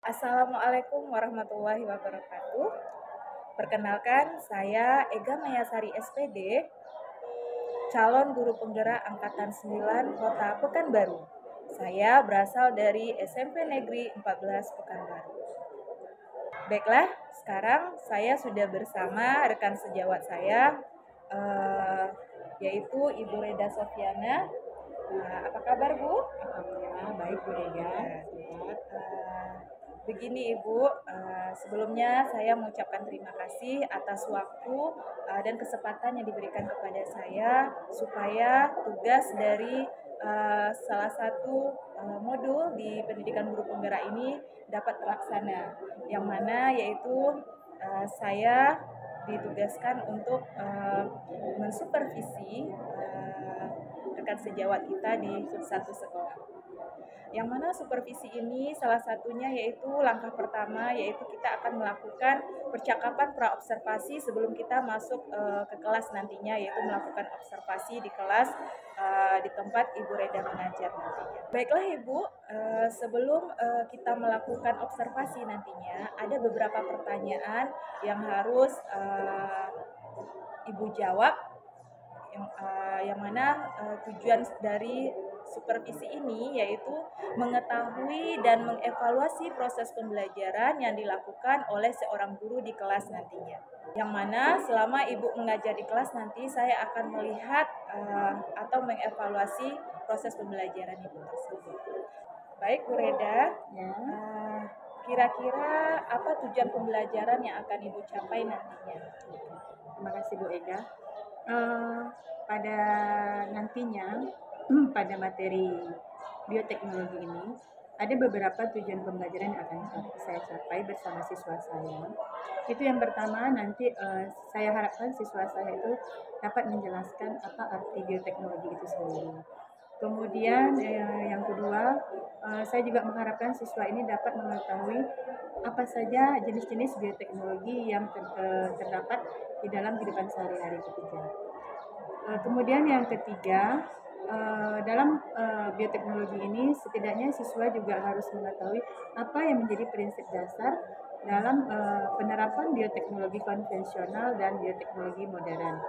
Assalamualaikum warahmatullahi wabarakatuh. Perkenalkan, saya Ega Mayasari SPD, calon guru penggerak Angkatan 9 Kota Pekanbaru. Saya berasal dari SMP Negeri 14 Pekanbaru. Baiklah, sekarang saya sudah bersama rekan sejawat saya, yaitu Ibu Reda Sofiana. Apa kabar, Bu? Alhamdulillah baik Bu Ega. Sehat. Begini Ibu, sebelumnya saya mengucapkan terima kasih atas waktu dan kesempatan yang diberikan kepada saya supaya tugas dari salah satu modul di pendidikan guru penggerak ini dapat terlaksana, yang mana yaitu saya ditugaskan untuk mensupervisi rekan sejawat kita di satu sekolah. Yang mana supervisi ini salah satunya yaitu langkah pertama, yaitu kita akan melakukan percakapan praobservasi sebelum kita masuk ke kelas nantinya, yaitu melakukan observasi di kelas di tempat Ibu Reda mengajar nantinya. Baiklah Ibu, sebelum kita melakukan observasi nantinya, ada beberapa pertanyaan yang harus Ibu jawab, yang mana tujuan dari supervisi ini yaitu mengetahui dan mengevaluasi proses pembelajaran yang dilakukan oleh seorang guru di kelas nantinya. Yang mana selama Ibu mengajar di kelas nanti saya akan melihat atau mengevaluasi proses pembelajaran Ibu tersebut. Baik Bu Reda, Ya. Kira-kira apa tujuan pembelajaran yang akan Ibu capai nantinya? Terima kasih Bu Ega. Pada nantinya pada materi bioteknologi ini ada beberapa tujuan pembelajaran yang akan saya capai bersama siswa saya. Itu yang pertama, nanti saya harapkan siswa saya itu dapat menjelaskan apa arti bioteknologi itu sendiri. Kemudian yang kedua, saya juga mengharapkan siswa ini dapat mengetahui apa saja jenis-jenis bioteknologi yang terdapat di dalam kehidupan sehari-hari kita. Kemudian yang ketiga, dalam bioteknologi ini setidaknya siswa juga harus mengetahui apa yang menjadi prinsip dasar dalam penerapan bioteknologi konvensional dan bioteknologi modern.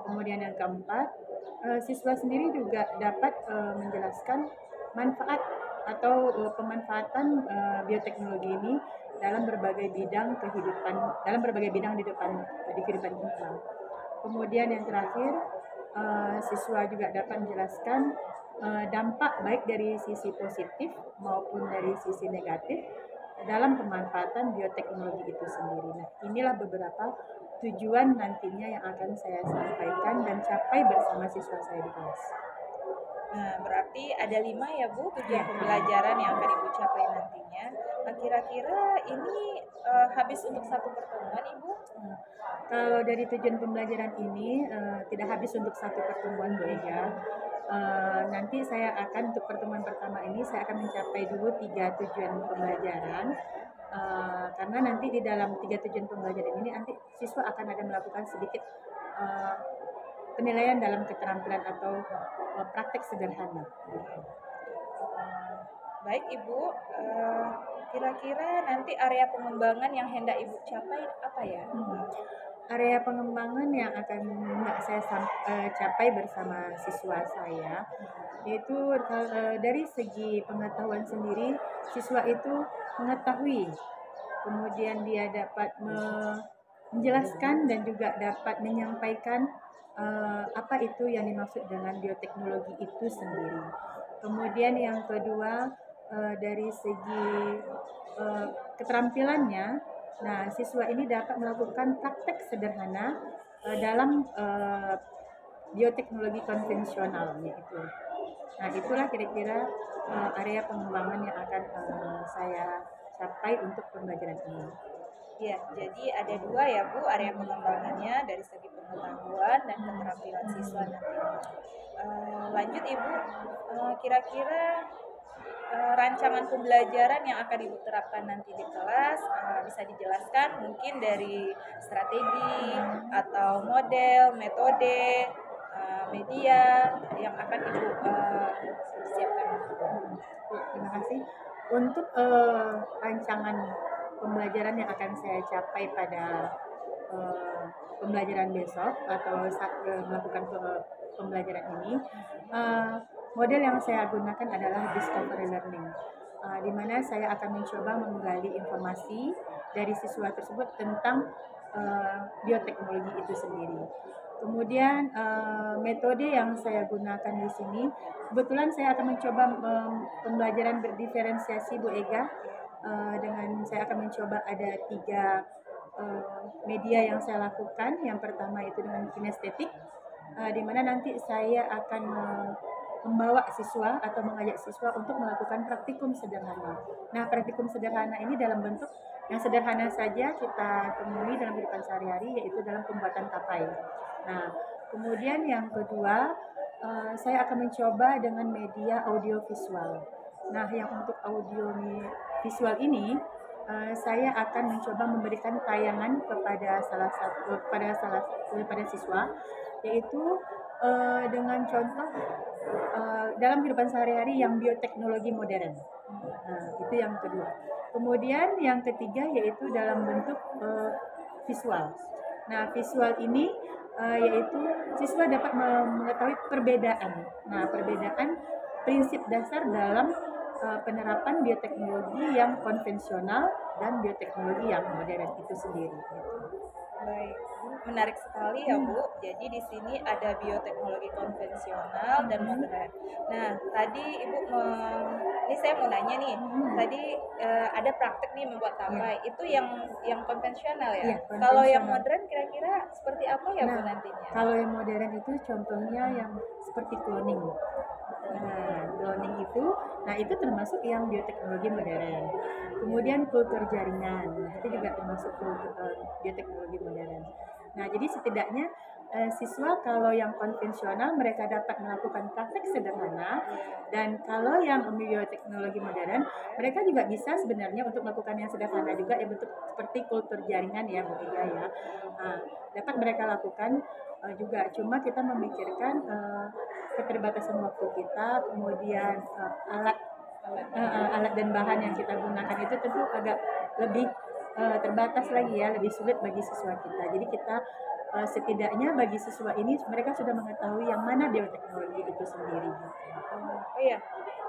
Kemudian yang keempat, siswa sendiri juga dapat menjelaskan manfaat atau pemanfaatan bioteknologi ini dalam berbagai bidang kehidupan, di kehidupan kita. Kemudian yang terakhir, siswa juga dapat menjelaskan dampak baik dari sisi positif maupun dari sisi negatif dalam pemanfaatan bioteknologi itu sendiri. Nah, inilah beberapa tujuan nantinya yang akan saya sampaikan dan capai bersama siswa saya di kelas. Nah, berarti ada 5 ya Bu tujuan pembelajaran yang akan Ibu capai nantinya. Nah, kira-kira ini habis untuk satu pertemuan Ibu? Kalau dari tujuan pembelajaran ini tidak habis untuk satu pertemuan Bu Ega. Nanti saya akan untuk pertemuan pertama ini saya akan mencapai dulu 3 tujuan pembelajaran. Karena nanti di dalam 3 tujuan pembelajaran ini nanti siswa akan ada melakukan sedikit penilaian dalam keterampilan atau praktek sederhana. Baik Ibu, kira-kira nanti area pengembangan yang hendak Ibu capai apa ya? Area pengembangan yang akan saya capai bersama siswa saya yaitu dari segi pengetahuan sendiri, siswa itu mengetahui, kemudian dia dapat menjelaskan dan juga dapat menyampaikan apa itu yang dimaksud dengan bioteknologi itu sendiri. Kemudian yang kedua, dari segi keterampilannya, nah siswa ini dapat melakukan praktek sederhana dalam bioteknologi konvensionalnya itu. Nah, itulah kira-kira area pengembangan yang akan saya capai untuk pembelajaran ini. Ya, jadi ada 2 ya Bu area pengembangannya dari segi pengetahuan dan keterampilan siswa nantinya. Lanjut Ibu, kira-kira rancangan pembelajaran yang akan Ibu terapkan nanti di kelas bisa dijelaskan mungkin dari strategi atau model, metode, media yang akan Ibu siapkan. Terima kasih. Untuk rancangan pembelajaran yang akan saya capai pada eh, pembelajaran besok atau saat melakukan pembelajaran ini, eh, model yang saya gunakan adalah discovery learning, di mana saya akan mencoba menggali informasi dari siswa tersebut tentang bioteknologi itu sendiri. Kemudian metode yang saya gunakan di sini, kebetulan saya akan mencoba pembelajaran berdiferensiasi Bu Ega. Dengan saya akan mencoba ada 3 media yang saya lakukan. Yang pertama itu dengan kinestetik, di mana nanti saya akan membawa siswa atau mengajak siswa untuk melakukan praktikum sederhana. Nah, praktikum sederhana ini dalam bentuk yang sederhana saja kita temui dalam kehidupan sehari-hari, yaitu dalam pembuatan tapai. Nah, kemudian yang kedua, saya akan mencoba dengan media audio visual. Nah, yang untuk audio visual ini, saya akan mencoba memberikan tayangan kepada kepada siswa, yaitu dengan contoh dalam kehidupan sehari-hari yang bioteknologi modern. Nah, itu yang kedua. Kemudian yang ketiga yaitu dalam bentuk visual. Nah, visual ini yaitu siswa dapat mengetahui perbedaan. Nah, perbedaan prinsip dasar dalam penerapan bioteknologi yang konvensional dan bioteknologi yang modern itu sendiri. Baik, menarik sekali ya Bu. Jadi di sini ada bioteknologi konvensional dan modern. Nah, tadi ini saya mau nanya nih. Tadi ada praktek nih membuat tapai. Itu yang konvensional ya. Iya, Kalau yang konvensional. modern kira-kira seperti apa ya Bu Nah, nantinya? kalau yang modern itu contohnya yang seperti cloning. Nah, cloning itu termasuk yang bioteknologi modern. Kemudian kultur jaringan, itu juga termasuk bioteknologi modern. Nah, jadi setidaknya siswa kalau yang konvensional mereka dapat melakukan praktek sederhana, dan kalau yang bioteknologi modern mereka juga bisa sebenarnya untuk melakukan yang sederhana juga yang bentuk seperti kultur jaringan ya Bu Ega ya. Nah, dapat mereka lakukan juga, cuma kita memikirkan keterbatasan waktu kita, kemudian alat dan bahan yang kita gunakan itu tentu agak lebih terbatas lagi ya, lebih sulit bagi siswa kita. Jadi kita setidaknya bagi siswa ini mereka sudah mengetahui yang mana bioteknologi itu sendiri. Oh iya.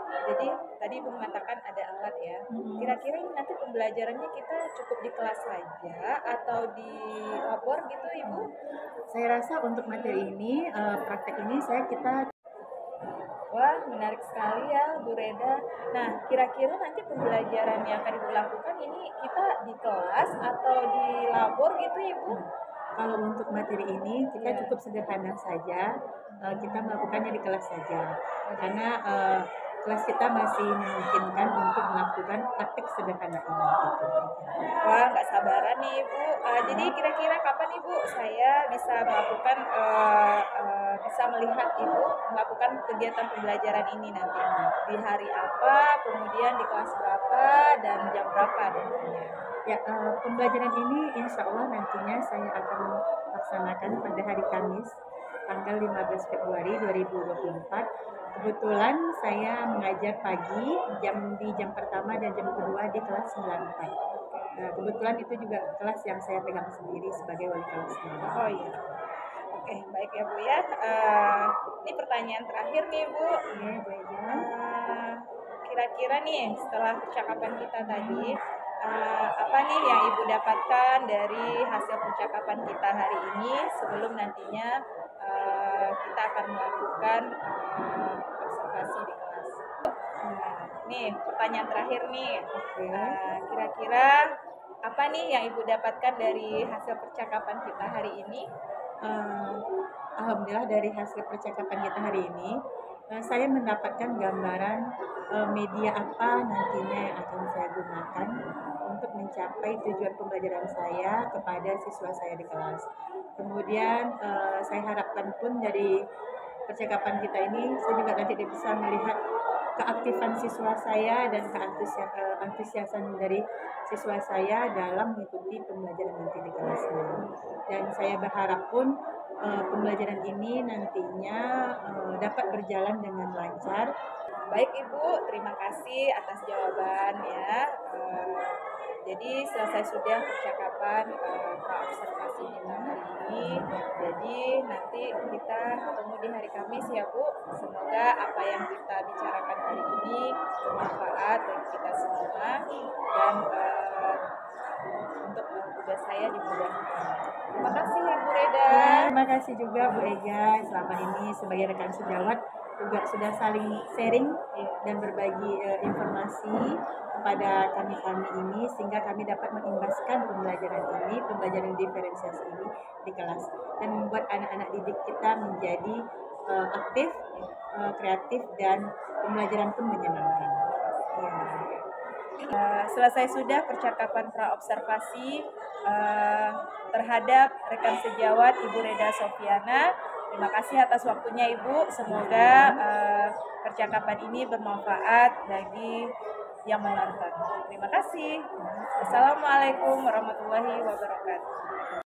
Jadi tadi Ibu mengatakan ada alat ya. Kira-kira ini nanti pembelajarannya kita cukup di kelas saja atau di labor gitu Ibu? Saya rasa untuk materi ini, praktek ini kita. Wah, menarik sekali ya Bu Reda. Nah, kira-kira nanti pembelajaran yang akan Ibu lakukan ini kita di kelas atau di labor gitu Ibu? Kalau untuk materi ini kita Iya. cukup sederhana saja, kita melakukannya di kelas saja, karena kelas kita masih memungkinkan untuk melakukan praktik sederhana ini. Wah, nggak sabaran nih Ibu. Jadi kira-kira kapan Ibu saya bisa melakukan bisa melihat Ibu melakukan kegiatan pembelajaran ini nanti di hari apa, kemudian di kelas berapa dan jam berapa tentunya. Ya, pembelajaran ini insya Allah nantinya saya akan laksanakan pada hari Kamis, tanggal 15 Februari 2024. Kebetulan saya mengajar pagi, di jam pertama dan jam kedua di kelas 94. Nah, kebetulan itu juga kelas yang saya pegang sendiri sebagai wali kelasnya. Oh iya. Oke, baik ya Bu ya. Ini pertanyaan terakhir nih Bu. Oke, Bu Ega. Kira-kira nih setelah percakapan kita tadi, apa nih yang Ibu dapatkan dari hasil percakapan kita hari ini sebelum nantinya kita akan melakukan observasi di kelas. Nih pertanyaan terakhir nih. Kira-kira apa nih yang Ibu dapatkan dari hasil percakapan kita hari ini? Alhamdulillah dari hasil percakapan kita hari ini, saya mendapatkan gambaran media apa nantinya yang akan saya gunakan untuk mencapai tujuan pembelajaran saya kepada siswa saya di kelas. Kemudian saya harapkan pun dari percakapan kita ini, saya juga nanti bisa melihat keaktifan siswa saya dan keantusiasan dari siswa saya dalam mengikuti pembelajaran nanti di kelasnya. Dan saya berharap pun pembelajaran ini nantinya dapat berjalan dengan lancar Baik Ibu, terima kasih atas jawabannya. Jadi selesai sudah percakapan observasi kita hari ini. Jadi nanti kita ketemu di hari Kamis ya Bu. Semoga apa yang kita bicarakan hari ini bermanfaat bagi kita semua dan untuk tugas saya dimudahkan. Terima kasih Ibu Reda. Ya, terima kasih juga Bu Ega selama ini sebagai rekan sejawat juga sudah saling sharing dan berbagi informasi kepada kami-kami ini sehingga kami dapat mengimbaskan pembelajaran diferensiasi ini di kelas dan membuat anak-anak didik kita menjadi aktif, kreatif dan pembelajaran pun menyenangkan. Ya. Selesai sudah percakapan praobservasi terhadap rekan sejawat Ibu Reda Sofiana. Terima kasih atas waktunya Ibu. Semoga percakapan ini bermanfaat bagi yang menonton. Terima kasih. Assalamualaikum warahmatullahi wabarakatuh.